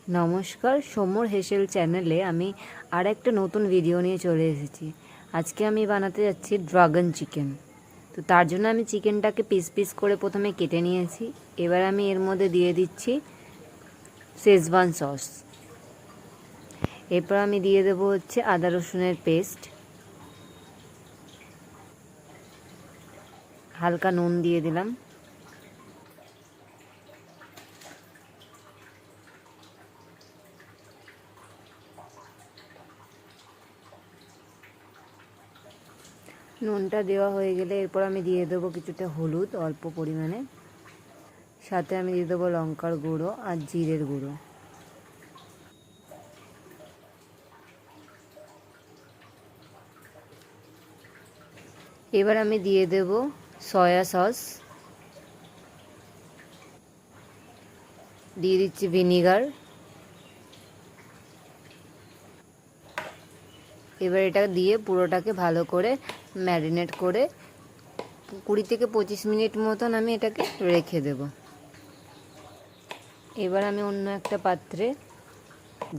নমস্কার, সমর হেসেল চ্যানেলে আমি আর একটা নতুন ভিডিও নিয়ে চলে এসেছি। আজকে আমি বানাতে যাচ্ছি ড্রাগন চিকেন। তো তার জন্য আমি চিকেনটাকে পিস পিস করে প্রথমে কেটে নিয়েছি। এবার আমি এর মধ্যে দিয়ে দিচ্ছি শেজওয়ান সস। এরপর আমি দিয়ে দেবো আদা রসুনের পেস্ট, হালকা নুন দিয়ে দিলাম, নুনটা দেওয়া হয়ে গেলে এরপর আমি দিয়ে দেবো কিছুটা হলুদ অল্প পরিমাণে, সাথে আমি দিয়ে দেবো লঙ্কার গুঁড়ো আর জিরের গুঁড়ো। এবার আমি দিয়ে দেব সয়া সস, দিয়ে দিচ্ছি ভিনিগার। এবার এটা দিয়ে পুরোটাকে ভালো করে ম্যারিনেট করে 20 থেকে 25 মিনিট মতন আমি এটাকে রেখে দেব। এবার আমি অন্য একটা পাত্রে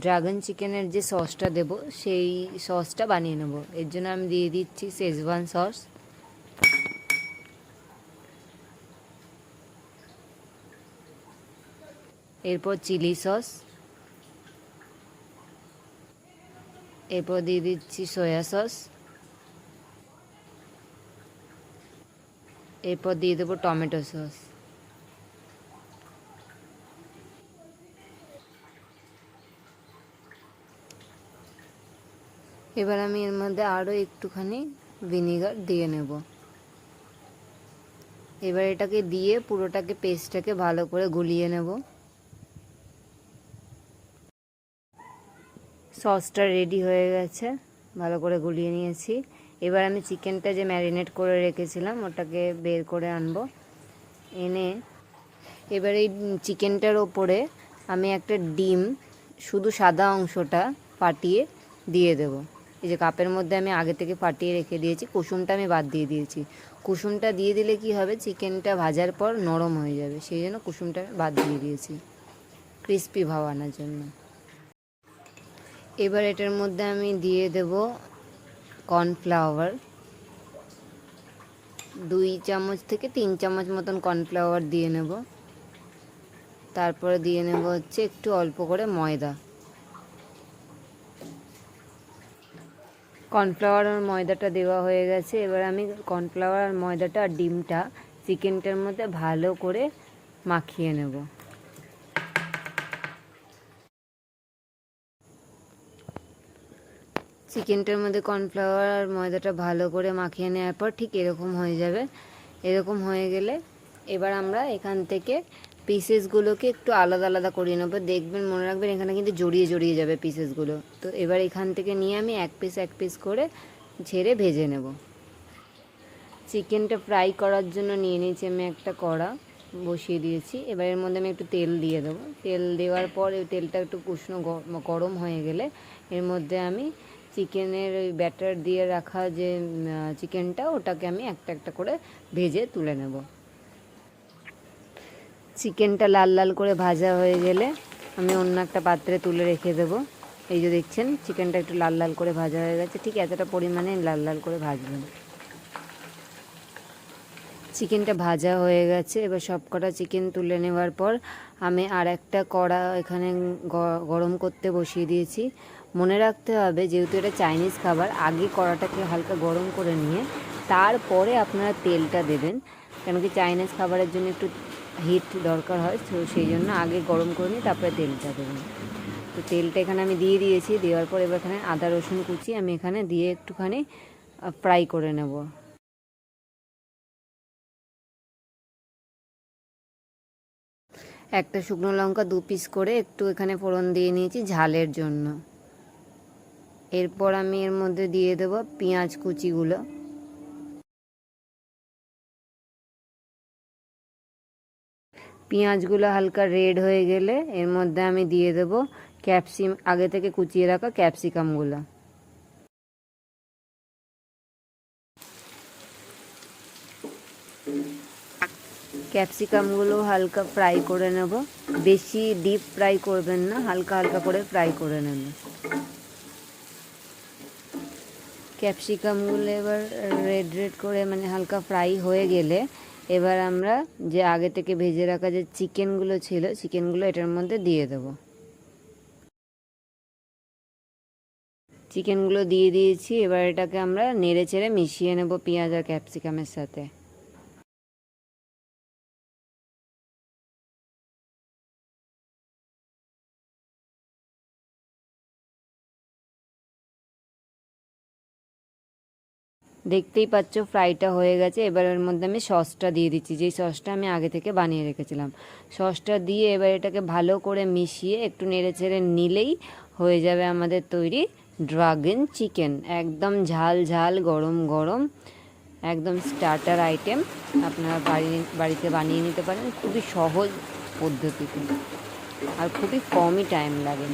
ড্রাগন চিকেনের যে সসটা দেব সেই সসটা বানিয়ে নেব। এর জন্য আমি দিয়ে দিচ্ছি শেজওয়ান সস, এরপর চিলি সস, এরপর দিয়ে দিচ্ছি সয়া সস, এরপর দিয়ে দেবো টমেটো সস। এবার আমি এর মধ্যে আরও একটুখানি ভিনিগার দিয়ে নেব। এবার এটাকে দিয়ে পুরোটাকে পেস্টটাকে ভালো করে গুলিয়ে নেব। সসটা রেডি হয়ে গেছে, ভালো করে গুলিয়ে নিয়েছি। এবার আমি চিকেনটা যে ম্যারিনেট করে রেখেছিলাম ওটাকে বের করে আনবো, এনে এবার এই চিকেনটার ওপরে আমি একটা ডিম শুধু সাদা অংশটা ফাটিয়ে দিয়ে দেব। এই যে কাপের মধ্যে আমি আগে থেকে ফাটিয়ে রেখে দিয়েছি, কুসুমটা আমি বাদ দিয়ে দিয়েছি। কুসুমটা দিয়ে দিলে কি হবে, চিকেনটা ভাজার পর নরম হয়ে যাবে, সেই জন্য কুসুমটা বাদ দিয়ে দিয়েছি ক্রিস্পি ভাব আনার জন্য। এবার এটার মধ্যে আমি দিয়ে দেব কর্নফ্লাওয়ার, 2 চামচ থেকে 3 চামচ মতন কর্নফ্লাওয়ার দিয়ে নেব। তারপরে দিয়ে নেব একটু অল্প করে ময়দা। কর্নফ্লাওয়ার আর ময়দাটা দেওয়া হয়ে গেছে। এবার আমি কর্নফ্লাওয়ার আর ময়দাটা আর ডিমটা চিকেনটার মধ্যে ভালো করে মাখিয়ে নেব। চিকেনটার মধ্যে কর্নফ্লাওয়ার আর ময়দাটা ভালো করে মাখিয়ে নেওয়ার পর ঠিক এরকম হয়ে যাবে। এরকম হয়ে গেলে এবার আমরা এখান থেকে পিসেসগুলোকে একটু আলাদা আলাদা করিয়ে নেবো। দেখবেন, মনে রাখবেন এখানে কিন্তু জড়িয়ে জড়িয়ে যাবে পিসেসগুলো। তো এবার এখান থেকে নিয়ে আমি এক পিস করে ছেড়ে ভেজে নেব। চিকেনটা ফ্রাই করার জন্য নিয়ে নিয়েছি আমি একটা কড়া, বসিয়ে দিয়েছি। এবার এর মধ্যে আমি একটু তেল দিয়ে দেবো। তেল দেওয়ার পর এই তেলটা একটু উষ্ণ গরম হয়ে গেলে এর মধ্যে আমি চিকেনের ওই ব্যাটার দিয়ে রাখা যে চিকেনটা ওটাকে আমি একটা একটা করে ভেজে তুলে নেব। চিকেনটা লাল লাল করে ভাজা হয়ে গেলে আমি অন্য একটা পাত্রে তুলে রেখে দেবো। এই যে দেখছেন চিকেনটা একটু লাল লাল করে ভাজা হয়ে গেছে, ঠিক এতটা পরিমাণে লাল লাল করে ভাজবেন। চিকেনটা ভাজা হয়ে গেছে। এবার সব কটা চিকেন তুলে নেওয়ার পর আমি আর একটা কড়া এখানে গরম করতে বসিয়ে দিয়েছি। মনে রাখতে হবে, যেহেতু এটা চাইনিজ খাবার, আগে কড়াটাকে হালকা গরম করে নিয়ে তারপরে আপনারা তেলটা দেবেন, কেন কি চাইনিজ খাবারের জন্য একটু হিট দরকার হয়, তো সেই জন্য আগে গরম করে নিয়ে তারপরে তেলটা দেবেন। তো তেলটা এখানে আমি দিয়ে দিয়েছি। দেওয়ার পর এবার এখানে আদা রসুন কুচি আমি এখানে দিয়ে একটুখানি ফ্রাই করে নেব। একটা শুকনো লঙ্কা 2 পিস করে একটু এখানে ফোড়ন দিয়ে নিয়েছি ঝালের জন্য। এরপর আমি এর মধ্যে দিয়ে দেব পেঁয়াজ কুচিগুলো। পেঁয়াজগুলো হালকা রেড হয়ে গেলে এর মধ্যে আমি দিয়ে দেব আগে থেকে কুচিয়ে রাখা ক্যাপসিকামগুলো। ক্যাপসিকামগুলো হালকা ফ্রাই করে নেব, বেশি ডিপ ফ্রাই করবেন না, হালকা হালকা করে ফ্রাই করে নেব। ক্যাপসিকামগুলো এবার রেড রেড করে মানে হালকা ফ্রাই হয়ে গেলে এবার আমরা যে আগে থেকে ভেজে রাখা যে চিকেনগুলো ছিল চিকেনগুলো এটার মধ্যে দিয়ে দেবো। চিকেনগুলো দিয়ে দিয়েছি, এবার এটাকে আমরা নেড়ে চেড়ে মিশিয়ে নেব পেঁয়াজ আর ক্যাপসিকামের সাথে। দেখতেই পাচ্ছ ফ্রাইটা হয়ে গেছে। এবার এর মধ্যে আমি সসটা দিয়ে দিচ্ছি, যেই সসটা আমি আগে থেকে বানিয়ে রেখেছিলাম। সসটা দিয়ে এবার এটাকে ভালো করে মিশিয়ে একটু নেড়ে চেড়ে নিলেই হয়ে যাবে আমাদের তৈরি ড্রাগন চিকেন। একদম ঝাল ঝাল গরম গরম একদম স্টার্টার আইটেম। আপনারা বাড়িতে বানিয়ে নিতে পারেন খুবই সহজ পদ্ধতিতে, আর খুবই কমই টাইম লাগে।